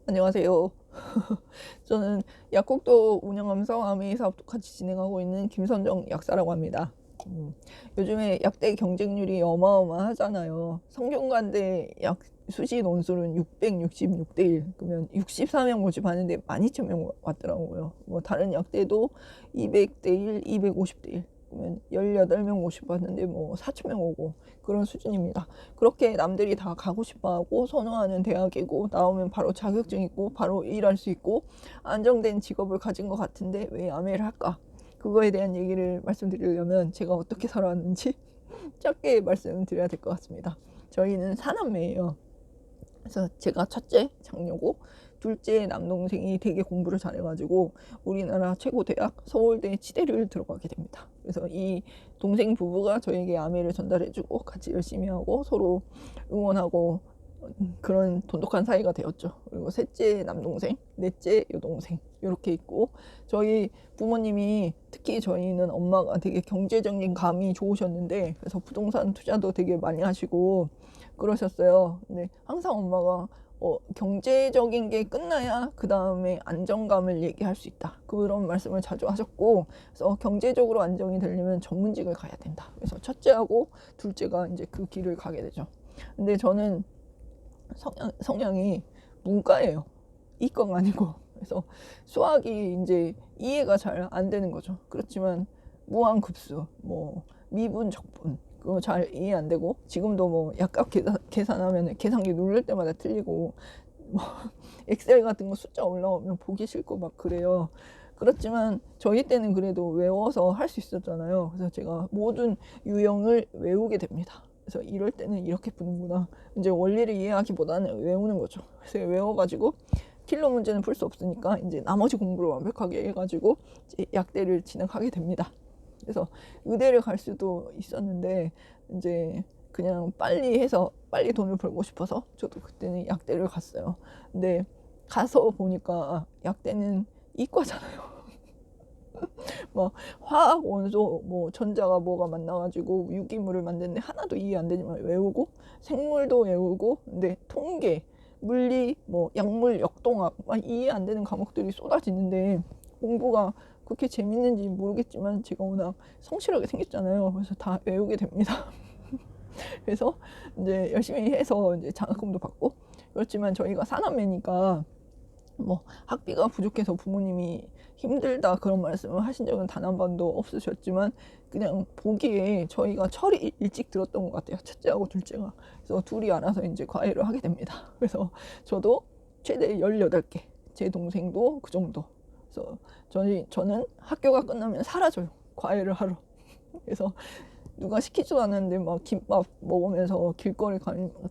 안녕하세요. 저는 약국도 운영하면서 아메이 사업도 같이 진행하고 있는 김선정 약사라고 합니다. 요즘에 약대 경쟁률이 어마어마하잖아요. 성균관대 약 수시 논술은 666대 1, 그러면 64명 모집하는데 12,000명 왔더라고요. 뭐 다른 약대도 200대 1, 250대 1, 그러면 18명 모집받는데 뭐 4,000명 오고 그런 수준입니다. 그렇게 남들이 다 가고 싶어하고 선호하는 대학이고, 나오면 바로 자격증 있고 바로 일할 수 있고 안정된 직업을 가진 것 같은데 왜 아메를 할까? 그거에 대한 얘기를 말씀드리려면 제가 어떻게 살아왔는지 짧게 말씀드려야 될 것 같습니다. 저희는 사남매예요. 그래서 제가 첫째 장녀고, 둘째 남동생이 되게 공부를 잘해가지고 우리나라 최고 대학 서울대 치대를 들어가게 됩니다. 그래서 이 동생 부부가 저에게 아메를 전달해주고 같이 열심히 하고 서로 응원하고 그런 돈독한 사이가 되었죠. 그리고 셋째 남동생, 넷째 여동생 이렇게 있고, 저희 부모님이, 특히 저희는 엄마가 되게 경제적인 감이 좋으셨는데, 그래서 부동산 투자도 되게 많이 하시고 그러셨어요. 근데 항상 엄마가 경제적인 게 끝나야 그 다음에 안정감을 얘기할 수 있다, 그런 말씀을 자주 하셨고, 그래서 경제적으로 안정이 되려면 전문직을 가야 된다. 그래서 첫째하고 둘째가 이제 그 길을 가게 되죠. 근데 저는 성향이 문과예요. 이과가 아니고. 그래서 수학이 이제 이해가 잘 안 되는 거죠. 그렇지만 무한급수, 뭐 미분, 적분 그거 잘 이해 안 되고, 지금도 뭐 약값 계산하면 계산기 누를 때마다 틀리고, 뭐 엑셀 같은 거 숫자 올라오면 보기 싫고 막 그래요. 그렇지만 저희 때는 그래도 외워서 할 수 있었잖아요. 그래서 제가 모든 유형을 외우게 됩니다. 그래서 이럴 때는 이렇게 푸는구나, 이제 원리를 이해하기보다는 외우는 거죠. 그래서 외워가지고 킬러 문제는 풀 수 없으니까 이제 나머지 공부를 완벽하게 해가지고 이제 약대를 진행하게 됩니다. 그래서 의대를 갈 수도 있었는데 이제 그냥 빨리 해서 빨리 돈을 벌고 싶어서 저도 그때는 약대를 갔어요. 근데 가서 보니까 약대는 이과잖아요. 뭐 화학 원소 뭐 전자가 뭐가 만나가지고 유기물을 만드는데 하나도 이해 안 되지만 외우고, 생물도 외우고, 근데 통계, 물리, 뭐 약물 역동학 막 이해 안 되는 과목들이 쏟아지는데, 공부가 그렇게 재밌는지 모르겠지만 제가 워낙 성실하게 생겼잖아요. 그래서 다 외우게 됩니다. 그래서 이제 열심히 해서 이제 장학금도 받고. 그렇지만 저희가 사남매니까 뭐 학비가 부족해서 부모님이 힘들다 그런 말씀을 하신 적은 단 한 번도 없으셨지만, 그냥 보기에 저희가 철이 일찍 들었던 것 같아요. 첫째하고 둘째가. 그래서 둘이 알아서 이제 과외를 하게 됩니다. 그래서 저도 최대 18개, 제 동생도 그 정도. 그래서 저는 학교가 끝나면 사라져요, 과외를 하러. 그래서 누가 시키지도 않았는데 막 김밥 먹으면서 길거리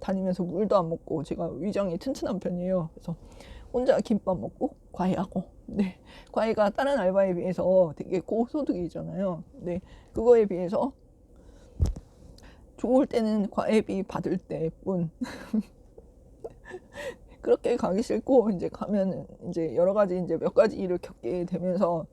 다니면서 물도 안 먹고, 제가 위장이 튼튼한 편이에요. 그래서 혼자 김밥 먹고 과외하고. 네, 과외가 다른 알바에 비해서 되게 고소득이잖아요. 네, 그거에 비해서 좋을 때는 과외비 받을 때뿐. 그렇게 가기 싫고, 이제 가면은 이제 여러 가지 이제 몇 가지 일을 겪게 되면서,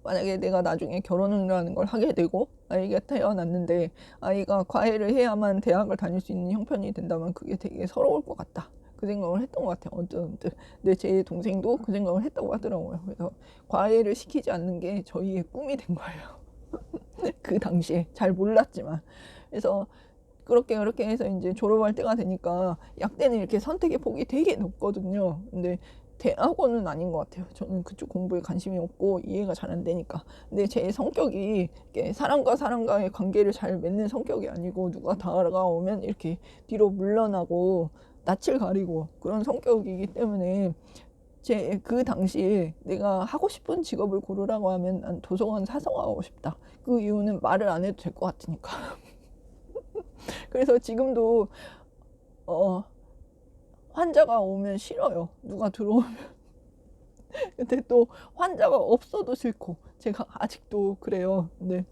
만약에 내가 나중에 결혼을 하는 걸 하게 되고 아이가 태어났는데 아이가 과외를 해야만 대학을 다닐 수 있는 형편이 된다면 그게 되게 서러울 것 같다, 그 생각을 했던 것 같아요, 언뜻. 근데 제 동생도 그 생각을 했다고 하더라고요. 그래서 과외를 시키지 않는 게 저희의 꿈이 된 거예요. 그 당시에 잘 몰랐지만. 그래서 그렇게 해서 이제 졸업할 때가 되니까 약대는 이렇게 선택의 폭이 되게 높거든요. 근데 대학원은 아닌 것 같아요. 저는 그쪽 공부에 관심이 없고 이해가 잘 안 되니까. 근데 제 성격이 이렇게 사람과 사람과의 관계를 잘 맺는 성격이 아니고, 누가 다가오면 이렇게 뒤로 물러나고 낯을 가리고 그런 성격이기 때문에, 제 그 당시에 내가 하고 싶은 직업을 고르라고 하면 난 도서관 사서가고 싶다. 그 이유는 말을 안 해도 될 것 같으니까. 그래서 지금도 어 환자가 오면 싫어요, 누가 들어오면. 근데 또 환자가 없어도 싫고, 제가 아직도 그래요. 근데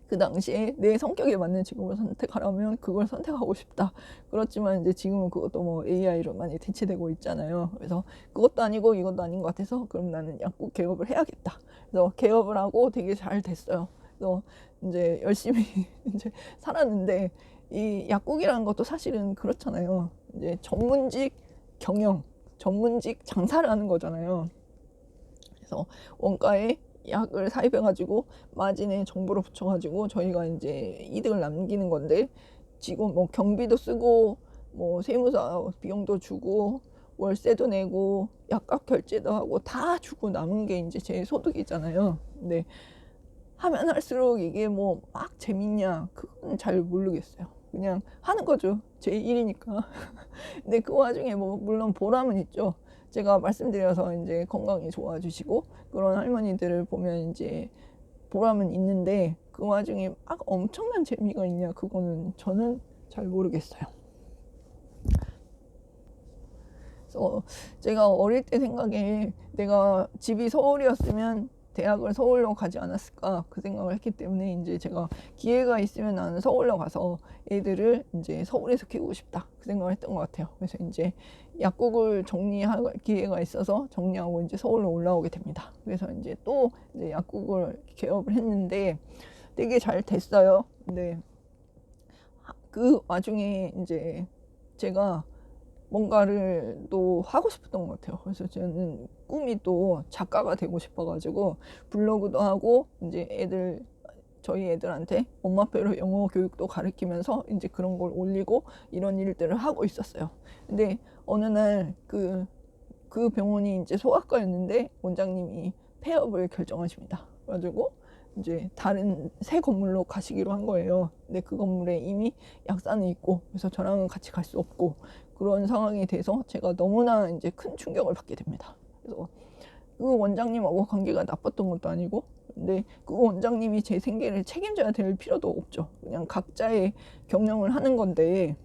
그 당시에 내 성격에 맞는 직업을 선택하라면 그걸 선택하고 싶다. 그렇지만 이제 지금은 그것도 뭐 AI로 많이 대체되고 있잖아요. 그래서 그것도 아니고 이것도 아닌 것 같아서, 그럼 나는 약국 개업을 해야겠다. 그래서 개업을 하고 되게 잘 됐어요. 그래서 이제 열심히 이제 살았는데, 이 약국이라는 것도 사실은 그렇잖아요. 이제 전문직 경영, 전문직 장사를 하는 거잖아요. 그래서 원가에 약을 사입해가지고 마진에 정보를 붙여가지고 저희가 이제 이득을 남기는 건데, 지금 뭐 경비도 쓰고 뭐 세무사 비용도 주고 월세도 내고 약값 결제도 하고 다 주고 남은 게 이제 제 소득이잖아요. 근데 하면 할수록 이게 뭐 막 재밌냐, 그건 잘 모르겠어요. 그냥 하는 거죠. 제 일이니까. 근데 그 와중에 뭐 물론 보람은 있죠. 제가 말씀드려서 이제 건강이 좋아지시고 그런 할머니들을 보면 이제 보람은 있는데, 그 와중에 막 엄청난 재미가 있냐, 그거는 저는 잘 모르겠어요. 그래서 제가 어릴 때 생각에 내가 집이 서울이었으면 대학을 서울로 가지 않았을까, 그 생각을 했기 때문에 이제 제가 기회가 있으면 나는 서울로 가서 애들을 이제 서울에서 키우고 싶다, 그 생각을 했던 것 같아요. 그래서 이제 약국을 정리할 기회가 있어서 정리하고 이제 서울로 올라오게 됩니다. 그래서 이제 또 이제 약국을 개업을 했는데 되게 잘 됐어요. 근데 그 와중에 이제 제가 뭔가를 또 하고 싶었던 것 같아요. 그래서 저는 꿈이 또 작가가 되고 싶어가지고 블로그도 하고 이제 저희 애들한테 엄마표로 영어 교육도 가르치면서 이제 그런 걸 올리고 이런 일들을 하고 있었어요. 근데 어느 날 그 병원이 이제 소아과였는데 원장님이 폐업을 결정하십니다. 그래가지고 이제 다른 새 건물로 가시기로 한 거예요. 근데 그 건물에 이미 약사는 있고, 그래서 저랑은 같이 갈 수 없고, 그런 상황이 돼서 제가 너무나 이제 큰 충격을 받게 됩니다. 그래서 그 원장님하고 관계가 나빴던 것도 아니고, 근데 그 원장님이 제 생계를 책임져야 될 필요도 없죠. 그냥 각자의 경영을 하는 건데,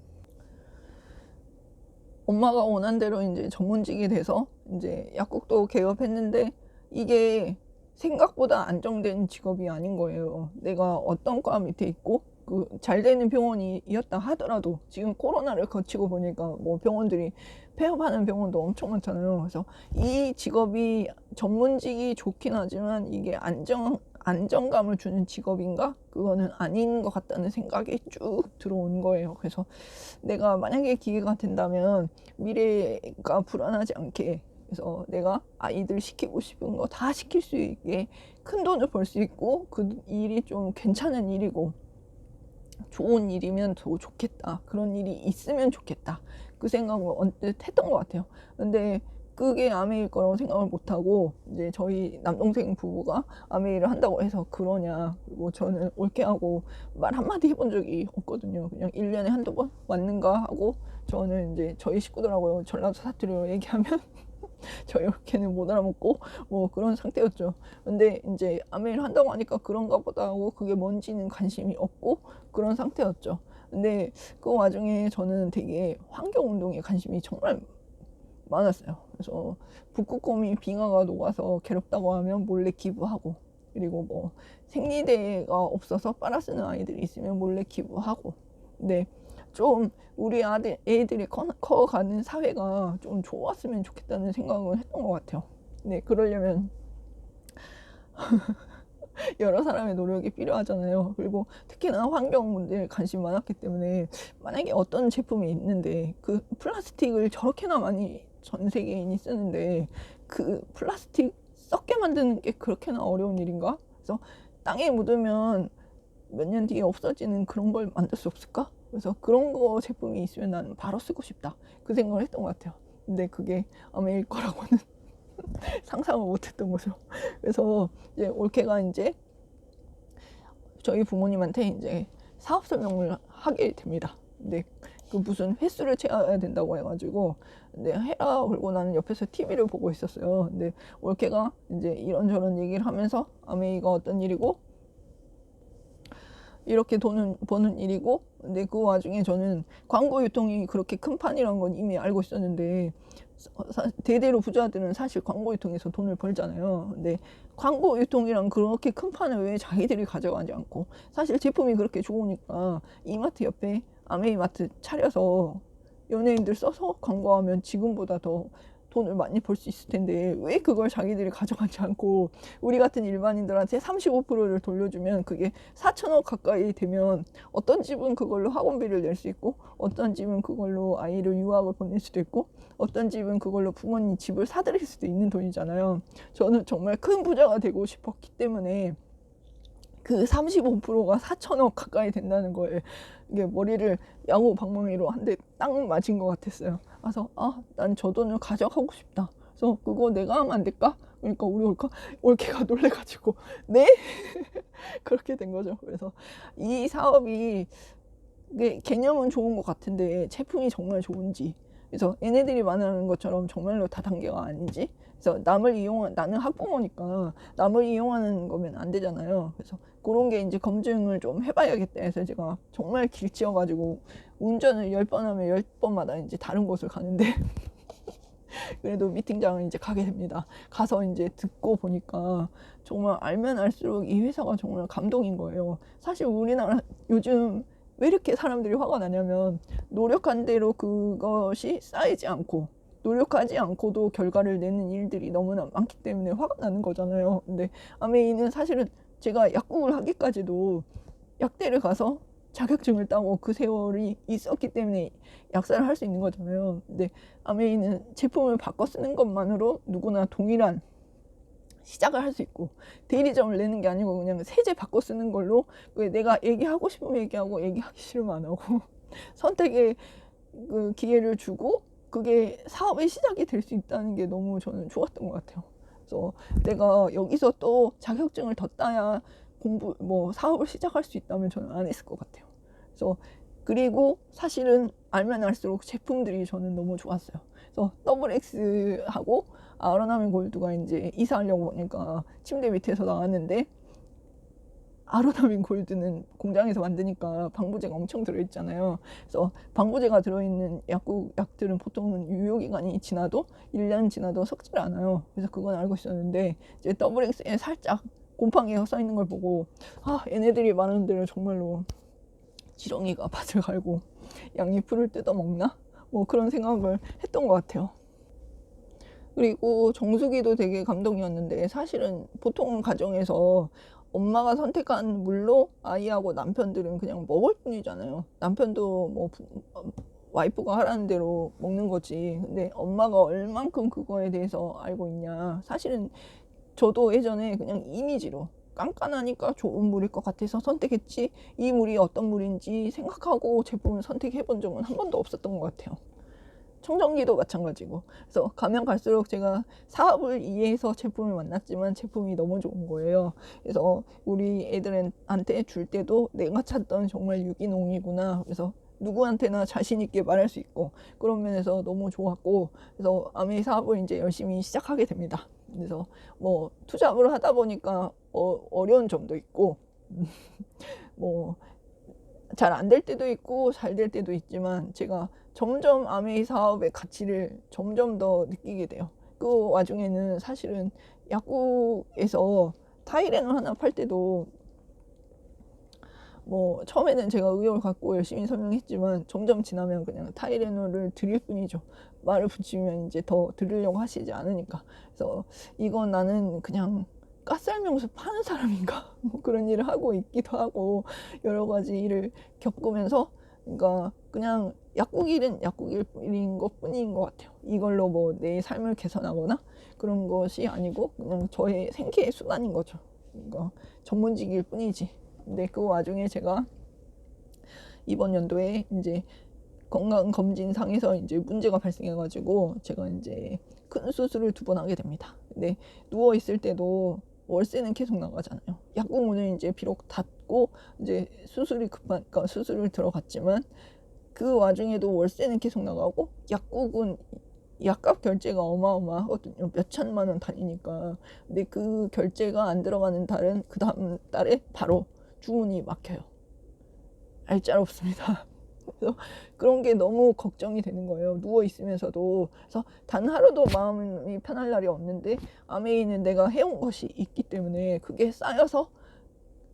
엄마가 원한 대로 이제 전문직이 돼서 이제 약국도 개업했는데, 이게 생각보다 안정된 직업이 아닌 거예요. 내가 어떤 과 밑에 있고 그 잘 되는 병원이었다 하더라도 지금 코로나를 거치고 보니까 뭐 병원들이 폐업하는 병원도 엄청 많잖아요. 그래서 이 직업이 전문직이 좋긴 하지만 이게 안정감을 주는 직업인가? 그거는 아닌 것 같다는 생각이 쭉 들어온 거예요. 그래서 내가 만약에 기회가 된다면 미래가 불안하지 않게, 그래서 내가 아이들 시키고 싶은 거 다 시킬 수 있게 큰 돈을 벌 수 있고 그 일이 좀 괜찮은 일이고 좋은 일이면 더 좋겠다, 그런 일이 있으면 좋겠다, 그 생각을 언뜻 했던 것 같아요. 근데 그게 아메일 거라고 생각을 못하고 이제 저희 남동생 부부가 아메일을 한다고 해서 그러냐, 그리고 저는 옳게 하고 말 한마디 해본 적이 없거든요. 그냥 1년에 한두 번 왔는가 하고, 저는 이제 저희 식구들하고 전라도 사투리로 얘기하면 저희 올케는 못 알아먹고 뭐 그런 상태였죠. 근데 이제 아메일 한다고 하니까 그런가 보다 하고 그게 뭔지는 관심이 없고 그런 상태였죠. 근데 그 와중에 저는 되게 환경운동에 관심이 정말 많았어요. 그래서 북극곰이 빙하가 녹아서 괴롭다고 하면 몰래 기부하고, 그리고 뭐 생리대가 없어서 빨아 쓰는 아이들이 있으면 몰래 기부하고. 근데 좀 우리 애들이 커가는 사회가 좀 좋았으면 좋겠다는 생각을 했던 것 같아요. 네, 그러려면 여러 사람의 노력이 필요하잖아요. 그리고 특히나 환경 문제에 관심이 많았기 때문에 만약에 어떤 제품이 있는데 그 플라스틱을 저렇게나 많이 전 세계인이 쓰는데 그 플라스틱 썩게 만드는 게 그렇게나 어려운 일인가? 그래서 땅에 묻으면 몇 년 뒤에 없어지는 그런 걸 만들 수 없을까? 그래서 그런 거 제품이 있으면 나는 바로 쓰고 싶다, 그 생각을 했던 것 같아요. 근데 그게 아메일 거라고는 상상을 못했던 거죠. 그래서 이제 올케가 이제 저희 부모님한테 이제 사업 설명을 하게 됩니다. 근데 그 무슨 횟수를 채워야 된다고 해가지고 근데 해라, 그러고 나는 옆에서 TV를 보고 있었어요. 근데 올케가 이제 이런저런 얘기를 하면서 아메이가 어떤 일이고 이렇게 돈을 버는 일이고, 근데 그 와중에 저는 광고 유통이 그렇게 큰 판이란 건 이미 알고 있었는데, 대대로 부자들은 사실 광고 유통에서 돈을 벌잖아요. 근데 광고 유통이랑 그렇게 큰 판을 왜 자기들이 가져가지 않고, 사실 제품이 그렇게 좋으니까 이마트 옆에 아메이마트 차려서 연예인들 써서 광고하면 지금보다 더 돈을 많이 벌 수 있을 텐데 왜 그걸 자기들이 가져가지 않고 우리 같은 일반인들한테 35%를 돌려주면 그게 4천억 가까이 되면 어떤 집은 그걸로 학원비를 낼 수 있고 어떤 집은 그걸로 아이를 유학을 보낼 수도 있고 어떤 집은 그걸로 부모님 집을 사드릴 수도 있는 돈이잖아요. 저는 정말 큰 부자가 되고 싶었기 때문에 그 35%가 4천억 가까이 된다는 거에 이게 머리를 야구 방망이로 한 대 딱 맞은 것 같았어요. 그래서 난 저 돈을 가져가고 싶다. 그래서 그거 내가 하면 안 될까? 그러니까 우리 올케가 놀래가지고 네? 그렇게 된 거죠. 그래서 이 사업이 이게 개념은 좋은 것 같은데 제품이 정말 좋은지, 그래서 얘네들이 말하는 것처럼 정말로 다단계가 아닌지, 그래서 나는 학부모니까 남을 이용하는 거면 안 되잖아요. 그래서 그런 게 이제 검증을 좀 해봐야겠다 해서 제가 정말 길치여가지고 운전을 10번 하면 10번마다 이제 다른 곳을 가는데 그래도 미팅장을 이제 가게 됩니다. 가서 이제 듣고 보니까 정말 알면 알수록 이 회사가 정말 감동인 거예요. 사실 우리나라 요즘 왜 이렇게 사람들이 화가 나냐면 노력한 대로 그것이 쌓이지 않고 노력하지 않고도 결과를 내는 일들이 너무나 많기 때문에 화가 나는 거잖아요. 근데 아메이는 사실은 제가 약국을 하기까지도 약대를 가서 자격증을 따고 그 세월이 있었기 때문에 약사를 할 수 있는 거잖아요. 근데 아메이는 제품을 바꿔 쓰는 것만으로 누구나 동일한 시작을 할 수 있고 대리점을 내는 게 아니고 그냥 세제 바꿔 쓰는 걸로 내가 얘기하고 싶으면 얘기하고 얘기하기 싫으면 안 하고 선택의 그 기회를 주고 그게 사업의 시작이 될 수 있다는 게 너무 저는 좋았던 것 같아요. 그래서 내가 여기서 또 자격증을 더 따야 사업을 시작할 수 있다면 저는 안 했을 것 같아요. 그래서 그리고 사실은 알면 알수록 제품들이 저는 너무 좋았어요. 그래서 더블 X하고 아로나민 골드가 이제 이사하려고 보니까 침대 밑에서 나왔는데 아로나민 골드는 공장에서 만드니까 방부제가 엄청 들어있잖아요. 그래서 방부제가 들어있는 약들은 보통은 유효기간이 지나도 1년 지나도 썩질 않아요. 그래서 그건 알고 있었는데 이제 더블 X에 살짝 곰팡이가 써 있는 걸 보고 얘네들이 말하는 대로 정말로 지렁이가 밭을 갈고 양잎풀을 뜯어 먹나? 뭐 그런 생각을 했던 것 같아요. 그리고 정수기도 되게 감동이었는데 사실은 보통 가정에서 엄마가 선택한 물로 아이하고 남편들은 그냥 먹을 뿐이잖아요. 남편도 와이프가 하라는 대로 먹는 거지. 근데 엄마가 얼만큼 그거에 대해서 알고 있냐. 사실은 저도 예전에 그냥 이미지로 깐깐하니까 좋은 물일 것 같아서 선택했지 이 물이 어떤 물인지 생각하고 제품을 선택해 본 적은 한 번도 없었던 것 같아요. 청정기도 마찬가지고. 그래서 가면 갈수록 제가 사업을 이해해서 제품을 만났지만 제품이 너무 좋은 거예요. 그래서 우리 애들한테 줄 때도 내가 찾던 정말 유기농이구나. 그래서 누구한테나 자신 있게 말할 수 있고 그런 면에서 너무 좋았고, 그래서 아메이 사업을 이제 열심히 시작하게 됩니다. 그래서 투잡을 하다 보니까 어려운 점도 있고 잘 안 될 때도 있고 잘 될 때도 있지만 제가 점점 아메이 사업의 가치를 점점 더 느끼게 돼요. 그 와중에는 사실은 약국에서 타이레놀 하나 팔 때도 처음에는 제가 의욕을 갖고 열심히 설명했지만 점점 지나면 그냥 타이레놀을 드릴 뿐이죠. 말을 붙이면 이제 더 들으려고 하시지 않으니까. 그래서 이건 나는 그냥 가스알명수 파는 사람인가 그런 일을 하고 있기도 하고 여러 가지 일을 겪으면서 그러니까 그냥 약국일은 약국일인 것 뿐인 것 같아요. 이걸로 내 삶을 개선하거나 그런 것이 아니고 그냥 저의 생계의 수단인 거죠. 그러니까 전문직일 뿐이지. 근데 그 와중에 제가 이번 연도에 이제 건강검진상에서 이제 문제가 발생해가지고 제가 이제 큰 수술을 2번 하게 됩니다. 근데 누워 있을 때도 월세는 계속 나가잖아요. 약국문을 이제 비록 닫고 이제 급하니까 수술을 들어갔지만 그 와중에도 월세는 계속 나가고 약국은 약값 결제가 어마어마하거든요. 몇 천만 원 단위니까. 근데 그 결제가 안 들어가는 달은 그 다음 달에 바로 주문이 막혀요. 알짤없습니다. 그래서 그런 게 너무 걱정이 되는 거예요. 누워 있으면서도. 그래서 단 하루도 마음이 편할 날이 없는데 아메이는 내가 해온 것이 있기 때문에 그게 쌓여서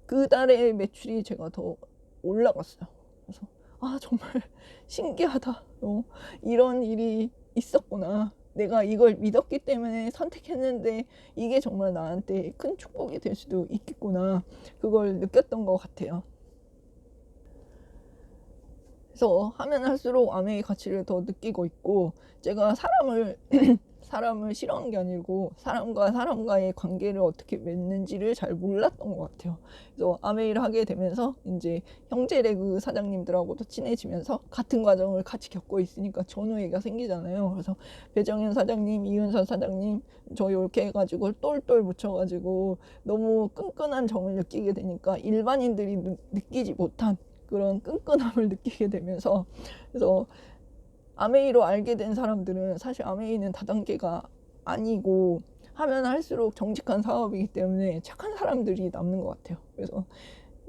그 달의 매출이 제가 더 올라갔어요. 그래서 정말 신기하다. 이런 일이 있었구나. 내가 이걸 믿었기 때문에 선택했는데 이게 정말 나한테 큰 축복이 될 수도 있겠구나. 그걸 느꼈던 것 같아요. 그래서 하면 할수록 아메의 가치를 더 느끼고 있고, 제가 사람을 싫어하는 게 아니고 사람과 사람과의 관계를 어떻게 맺는지를 잘 몰랐던 것 같아요. 그래서 아메이를 하게 되면서 이제 형제 레그 사장님들하고도 친해지면서 같은 과정을 같이 겪고 있으니까 전우애가 생기잖아요. 그래서 배정현 사장님, 이은선 사장님 저 이렇게 해가지고 똘똘 묻혀가지고 너무 끈끈한 정을 느끼게 되니까 일반인들이 느끼지 못한 그런 끈끈함을 느끼게 되면서, 그래서 아메이로 알게 된 사람들은 사실 아메이는 다단계가 아니고 하면 할수록 정직한 사업이기 때문에 착한 사람들이 남는 것 같아요. 그래서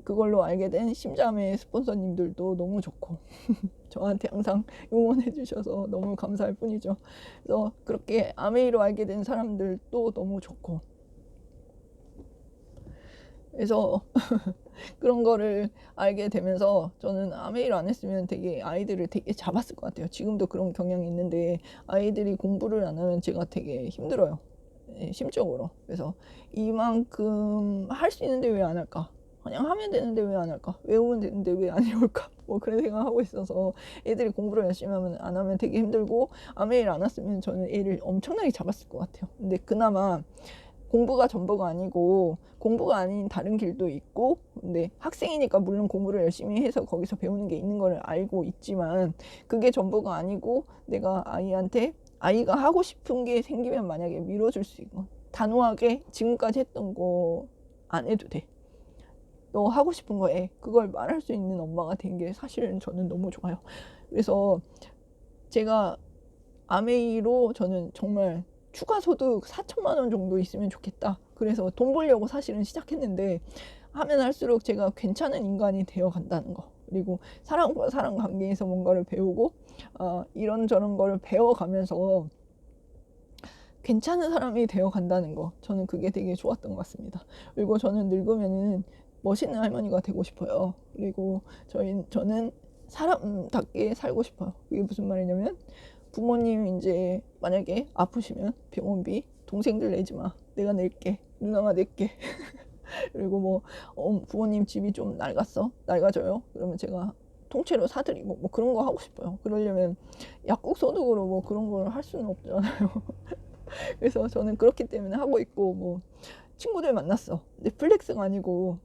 그걸로 알게 된 심자매 스폰서님들도 너무 좋고 저한테 항상 응원해 주셔서 너무 감사할 뿐이죠. 그래서 그렇게 아메이로 알게 된 사람들도 너무 좋고, 그래서 그런 거를 알게 되면서 저는 아메이를 안 했으면 되게 아이들을 되게 잡았을 것 같아요. 지금도 그런 경향이 있는데 아이들이 공부를 안 하면 제가 되게 힘들어요. 심적으로. 그래서 이만큼 할 수 있는데 왜 안 할까? 그냥 하면 되는데 왜 안 할까? 외우면 되는데 왜 안 외울까? 뭐 그런 생각하고 있어서 애들이 공부를 열심히 하면 안 하면 되게 힘들고, 아메이를 안 했으면 저는 애를 엄청나게 잡았을 것 같아요. 근데 그나마 공부가 전부가 아니고 공부가 아닌 다른 길도 있고, 근데 학생이니까 물론 공부를 열심히 해서 거기서 배우는 게 있는 걸 알고 있지만 그게 전부가 아니고, 내가 아이가 하고 싶은 게 생기면 만약에 밀어줄 수 있고 단호하게 지금까지 했던 거 안 해도 돼, 너 하고 싶은 거 해, 그걸 말할 수 있는 엄마가 된 게 사실은 저는 너무 좋아요. 그래서 제가 아메이로 저는 정말 추가 소득 4천만 원 정도 있으면 좋겠다. 그래서 돈 벌려고 사실은 시작했는데 하면 할수록 제가 괜찮은 인간이 되어 간다는 거, 그리고 사람과 사람 관계에서 뭔가를 배우고 이런저런 거를 배워가면서 괜찮은 사람이 되어 간다는 거, 저는 그게 되게 좋았던 것 같습니다. 그리고 저는 늙으면은 멋있는 할머니가 되고 싶어요. 그리고 저는 사람답게 살고 싶어요. 그게 무슨 말이냐면, 부모님 이제 만약에 아프시면 병원비 동생들 내지 마, 내가 낼게, 누나가 낼게. 그리고 뭐 부모님 집이 좀 낡아져요, 그러면 제가 통째로 사드리고 뭐 그런 거 하고 싶어요. 그러려면 약국 소득으로 뭐 그런 걸 할 수는 없잖아요. 그래서 저는 그렇기 때문에 하고 있고, 뭐 친구들 만났어, 넷플릭스가 아니고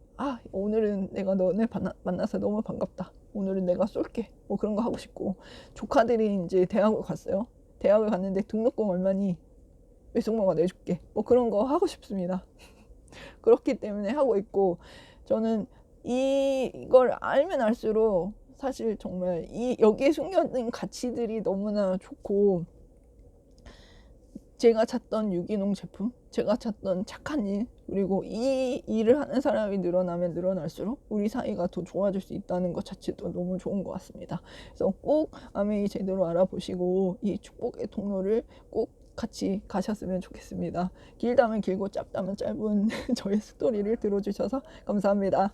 오늘은 내가 너네 만나서 너무 반갑다, 오늘은 내가 쏠게, 뭐 그런 거 하고 싶고, 조카들이 이제 대학을 갔어요. 대학을 갔는데 등록금 얼마니, 외숙모가 내줄게, 뭐 그런 거 하고 싶습니다. 그렇기 때문에 하고 있고, 저는 이걸 알면 알수록 사실 정말 여기에 숨겨진 가치들이 너무나 좋고, 제가 찾던 유기농 제품, 제가 찾던 착한 일, 그리고 이 일을 하는 사람이 늘어나면 늘어날수록 우리 사이가 더 좋아질 수 있다는 것 자체도 너무 좋은 것 같습니다. 그래서 꼭 아메이 제대로 알아보시고 이 축복의 통로를 꼭 같이 가셨으면 좋겠습니다. 길다면 길고 짧다면 짧은 저의 스토리를 들어주셔서 감사합니다.